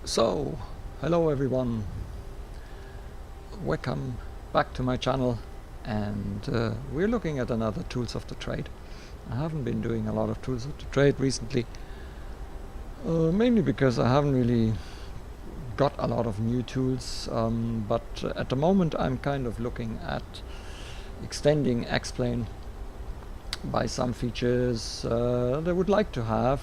So, hello everyone, welcome back to my channel, and we're looking at another tools of the trade. I haven't been doing a lot of tools of the trade recently, mainly because I haven't really got a lot of new tools, but at the moment I'm kind of looking at extending X-Plane by some features that I would like to have.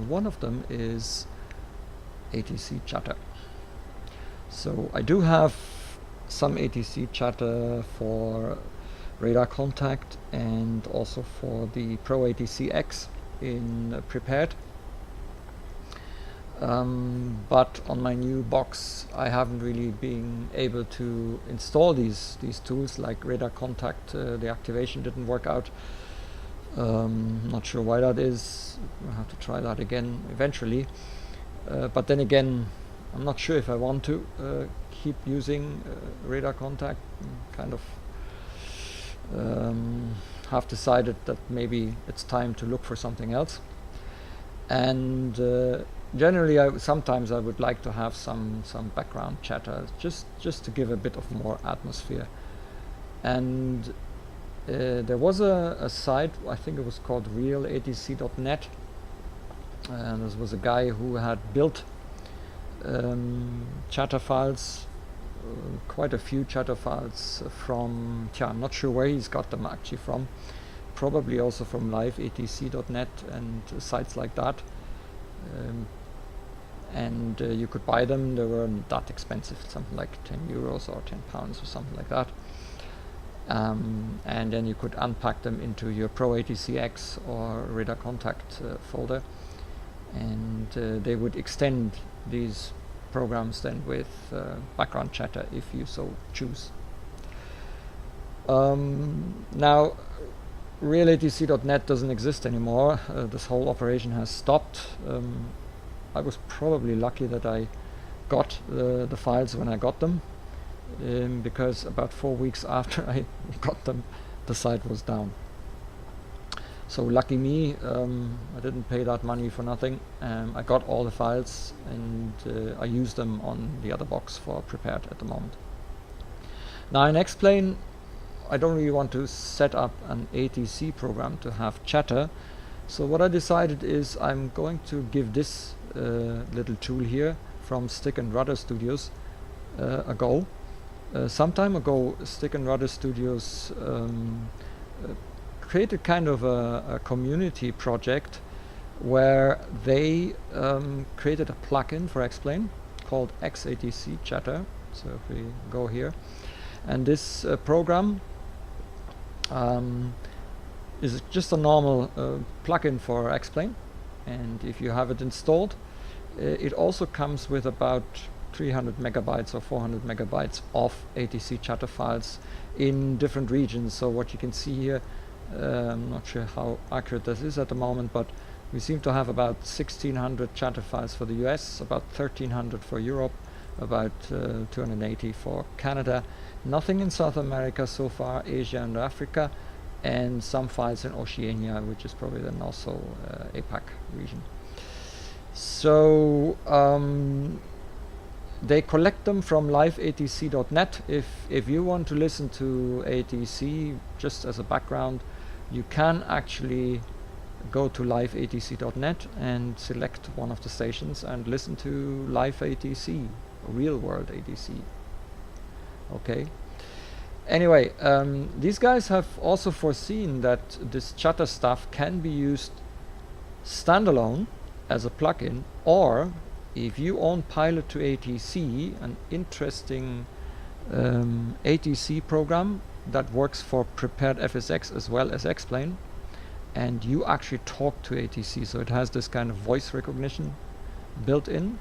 One of them is ATC-Chatter. So I do have some ATC-Chatter for radar contact and also for the Pro ATC-X in prepared. But on my new box I haven't really been able to install these tools like radar contact. The activation didn't work out. Not sure why that is. I'll have to try that again eventually. But then again, I'm not sure if I want to keep using radar contact. Kind of have decided that maybe it's time to look for something else. And generally, sometimes I would like to have some background chatter, just to give a bit of more atmosphere. And there was a site, I think it was called RealATC.net. And this was a guy who had built chatter files, quite a few chatter files from, I'm not sure where he's got them actually from, probably also from liveatc.net and sites like that. And you could buy them. They weren't that expensive, something like 10 euros or 10 pounds or something like that. And then you could unpack them into your Pro ATC-X or radar contact folder. And they would extend these programs then with background chatter if you so choose. Now, RealATC.net doesn't exist anymore. This whole operation has stopped. I was probably lucky that I got the files when I got them, because about 4 weeks after I got them, the site was down. So lucky me, I didn't pay that money for nothing. I got all the files and I use them on the other box for prepared at the moment. Now in X-Plane, I don't really want to set up an ATC program to have chatter. So what I decided is I'm going to give this little tool here from Stick and Rudder Studios a go. Some time ago, Stick and Rudder Studios created kind of a community project where they created a plugin for X-Plane called X-ATC-Chatter. So if we go here, and this program is just a normal plugin for X-Plane, and if you have it installed, it also comes with about 300 megabytes or 400 megabytes of ATC chatter files in different regions. So what you can see here, I'm not sure how accurate this is at the moment, but we seem to have about 1600 chatter files for the US, about 1300 for Europe, about 280 for Canada, nothing in South America so far, Asia and Africa, and some files in Oceania, which is probably then also APAC region. So they collect them from liveatc.net. If you want to listen to ATC just as a background, you can actually go to liveatc.net and select one of the stations and listen to live ATC, real world ATC. Okay. Anyway, these guys have also foreseen that this chatter stuff can be used standalone as a plugin, or if you own Pilot to ATC, an interesting ATC program that works for prepared FSX as well as X-Plane, and you actually talk to ATC, so it has this kind of voice recognition built in.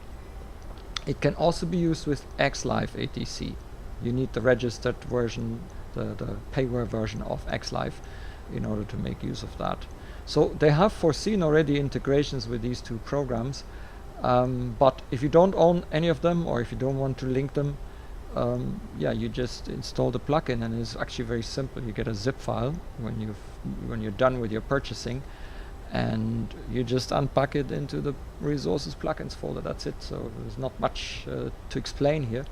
It can also be used with XLive ATC. You need the registered version, the payware version of XLive in order to make use of that. So they have foreseen already integrations with these two programs. But if you don't own any of them, or if you don't want to link them, yeah, you just install the plugin, and it's actually very simple. You get a zip file when you're done with your purchasing, and you just unpack it into the resources plugins folder. That's it. So there's not much to explain here.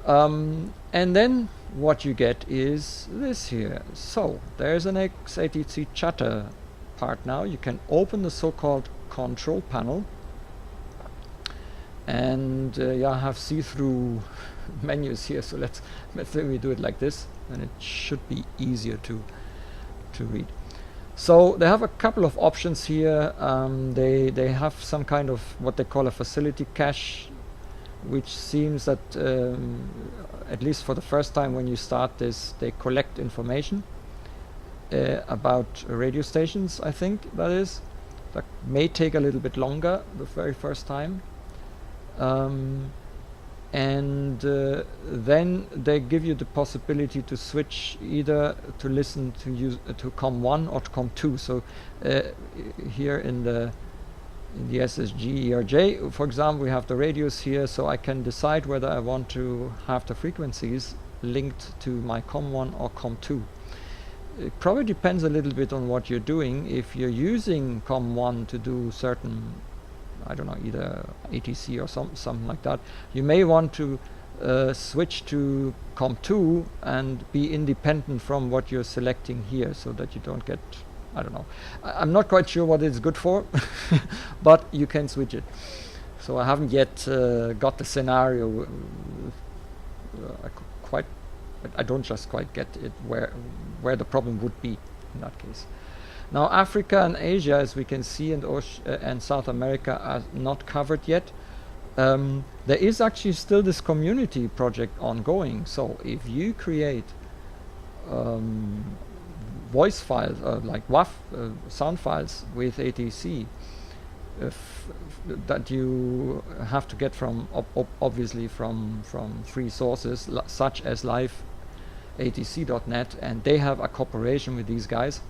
And then what you get is this here. So there's an X-ATC-Chatter part now. You can open the so-called control panel, and yeah, have see-through menus here. So let's let me do it like this, and it should be easier to read. So they have a couple of options here. They have some kind of what they call a facility cache, which seems that at least for the first time when you start this, they collect information about radio stations. I think that may take a little bit longer the very first time. And then they give you the possibility to switch either to listen to COM1 or to COM2. So here in the SSG ERJ, for example, we have the radios here, so I can decide whether I want to have the frequencies linked to my COM1 or COM2. It probably depends a little bit on what you're doing. If you're using COM1 to do certain, I don't know, either ATC or something like that, you may want to switch to COM2 and be independent from what you're selecting here, so that you don't get, I don't know. I'm not quite sure what it's good for, but you can switch it. So I haven't yet got the scenario I don't just quite get it where the problem would be in that case. Now Africa and Asia, as we can see, and South America are not covered yet. There is actually still this community project ongoing. So if you create voice files, like WAV sound files with ATC, that you have to get from obviously from free sources such as live-atc.net, and they have a cooperation with these guys.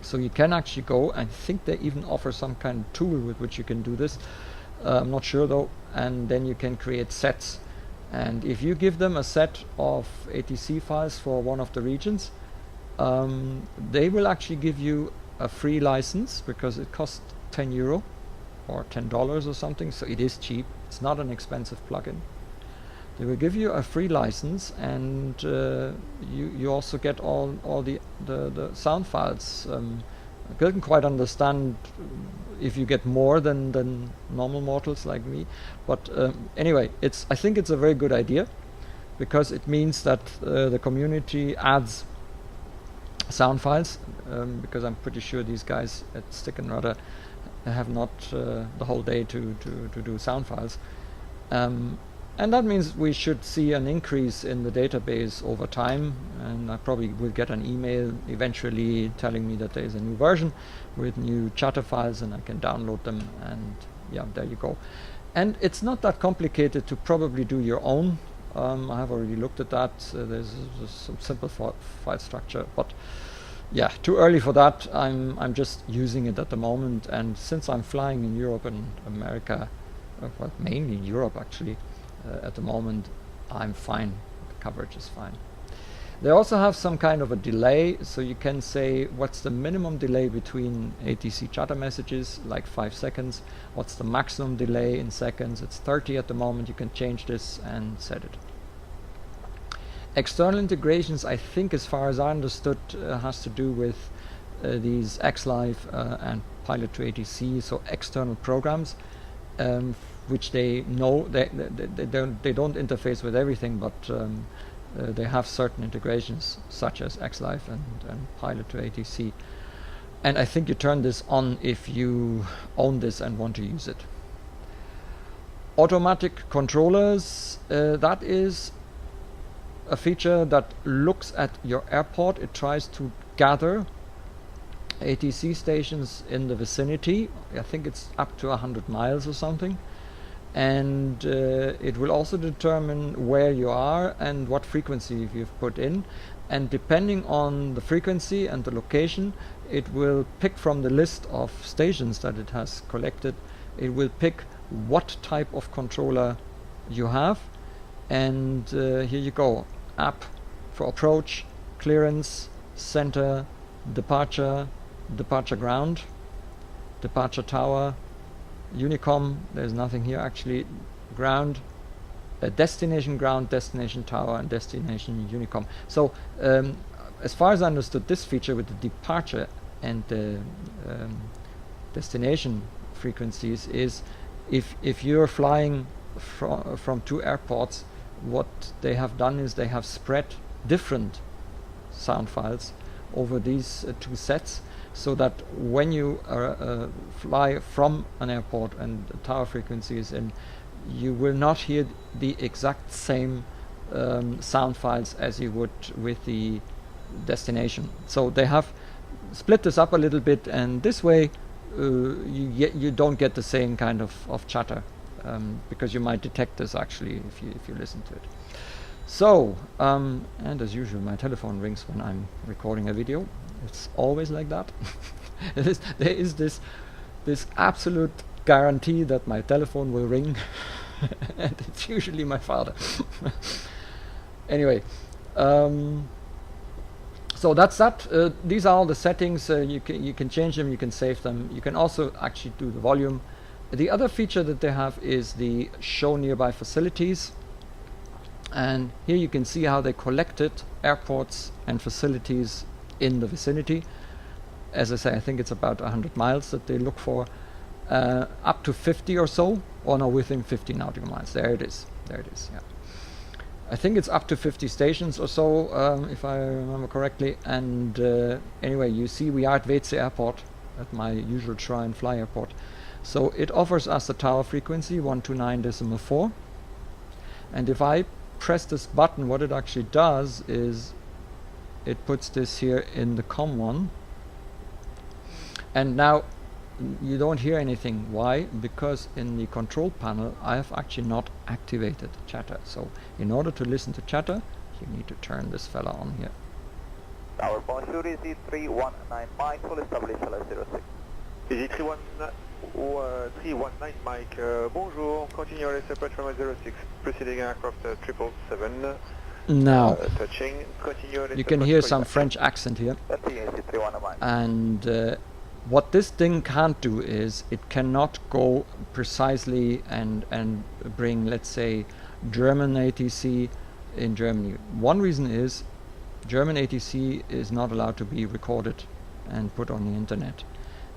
So you can actually go, I think they even offer some kind of tool with which you can do this. I'm not sure though. And then you can create sets. And if you give them a set of ATC files for one of the regions, they will actually give you a free license, because it costs €10 or $10 or something. So it is cheap. It's not an expensive plugin. They will give you a free license, and you also get all the sound files. I couldn't quite understand if you get more than normal mortals like me, but anyway, I think it's a very good idea, because it means that the community adds sound files, because I'm pretty sure these guys at Stick and Rudder have not the whole day to do sound files. And that means we should see an increase in the database over time, and I probably will get an email eventually telling me that there is a new version with new chatter files, and I can download them, and yeah, there you go. And it's not that complicated to probably do your own. I have already looked at that. There's some simple file structure, but yeah, too early for that. I'm just using it at the moment, and since I'm flying in Europe and America, well, mainly Europe actually, at the moment, I'm fine. The coverage is fine. They also have some kind of a delay, so you can say what's the minimum delay between ATC chatter messages, like 5 seconds. What's the maximum delay in seconds? It's 30 at the moment. You can change this and set it. External integrations, I think, as far as I understood, has to do with these XLive and Pilot to ATC, so external programs, which they know they don't interface with everything, but they have certain integrations such as XLive and Pilot to ATC. And I think you turn this on if you own this and want to use it. Automatic controllers, that is a feature that looks at your airport. It tries to gather ATC stations in the vicinity. I think it's up to 100 miles or something. And it will also determine where you are and what frequency you've put in, and depending on the frequency and the location, it will pick from the list of stations that it has collected. It will pick what type of controller you have, and here you go: app for approach, clearance, center, departure ground. departure tower, Unicom, there's nothing here actually, ground, destination ground, destination tower, and destination Unicom. So as far as I understood, this feature with the departure and the destination frequencies is if you're flying from two airports, what they have done is they have spread different sound files over these two sets, so that when you fly from an airport and the tower frequency is in, you will not hear the exact same sound files as you would with the destination. So they have split this up a little bit, and this way you don't get the same kind of chatter, because you might detect this actually if you listen to it. So and as usual, my telephone rings when I'm recording a video. It's always like that. There is this absolute guarantee that my telephone will ring, and it's usually my father. Anyway, so that's that. These are all the settings. You can change them, you can save them. You can also actually do the volume. The other feature that they have is the show nearby facilities, and here you can see how they collected airports and facilities in the vicinity. As I say, I think it's about 100 miles that they look for, up to 50 or so, or no, within 50 nautical miles. There it is, yeah. I think it's up to 50 stations or so, if I remember correctly. And anyway, you see we are at WC Airport, at my usual try and fly airport. So it offers us the tower frequency 129.4, and if I press this button, what it actually does is it puts this here in the COM1, and now you don't hear anything. Why? Because in the control panel I have actually not activated chatter. So in order to listen to chatter, you need to turn this fella on here. Tower bonjour, easy 319 Mike, full established LS 06. Easy 319 Mike, bonjour, continue LS approach from 06, preceding aircraft 777. Now Touching, continue LS you can hear some French accent here, That's the easy 319 Mike. and what this thing can't do is it cannot go precisely and bring, let's say, German ATC in Germany. One reason is German ATC is not allowed to be recorded and put on the internet.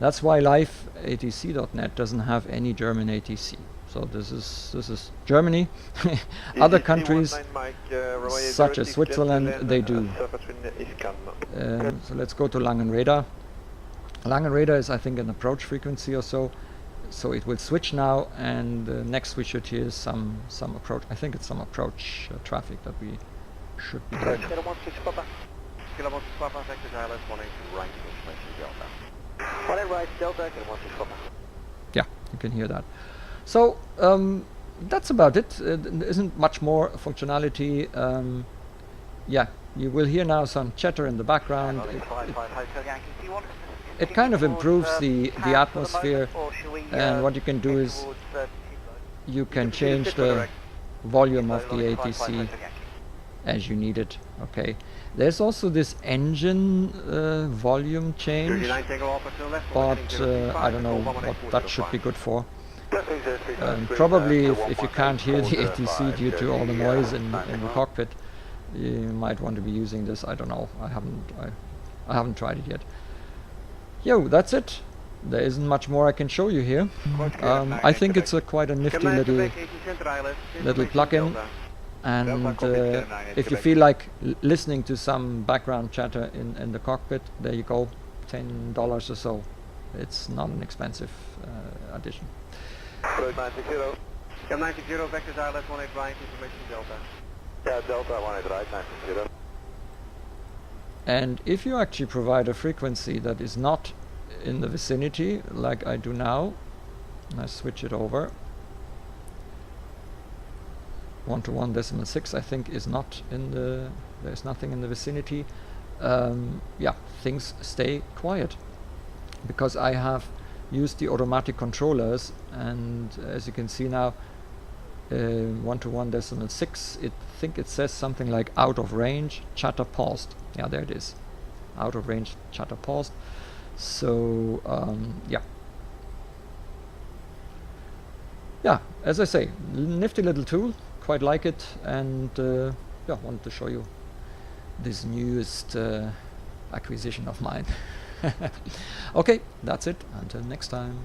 That's why live-atc.net doesn't have any German ATC. So this is Germany. Other countries such as Switzerland, they do. So let's go to Langenreda. Langenreda is, I think, an approach frequency or so. So it will switch now, and next we should hear some approach. I think it's some approach traffic that we should be doing. Yeah, you can hear that. So that's about it. There isn't much more functionality. Yeah, you will hear now some chatter in the background. It kind of improves the atmosphere, and what you can do is you can change the volume of the ATC as you need it. Okay, there's also this engine volume change, but I don't know what that should be good for. Probably if you can't hear the ATC due to all the noise in the cockpit, you might want to be using this. I don't know, I haven't tried it yet. Yo, that's it. There isn't much more I can show you here. I think it's quite a nifty little plugin, and if you feel like listening to some background chatter in the cockpit, there you go, $10 or so. It's not an expensive addition. Road 960. Cam 960, vectors ILS 18 right, information Delta. Yeah, Delta 18 right, 960. And if you actually provide a frequency that is not in the vicinity, like I do now, and I switch it over, 121.6 I think is not in the, there's nothing in the vicinity, yeah, things stay quiet, because I have used the automatic controllers, and as you can see now, 121.6, I think it says something like out of range, chatter paused. Yeah, there it is, out of range, chatter paused. So yeah, yeah, as I say, nifty little tool, quite like it, and yeah, wanted to show you this newest acquisition of mine. Okay, that's it. Until next time.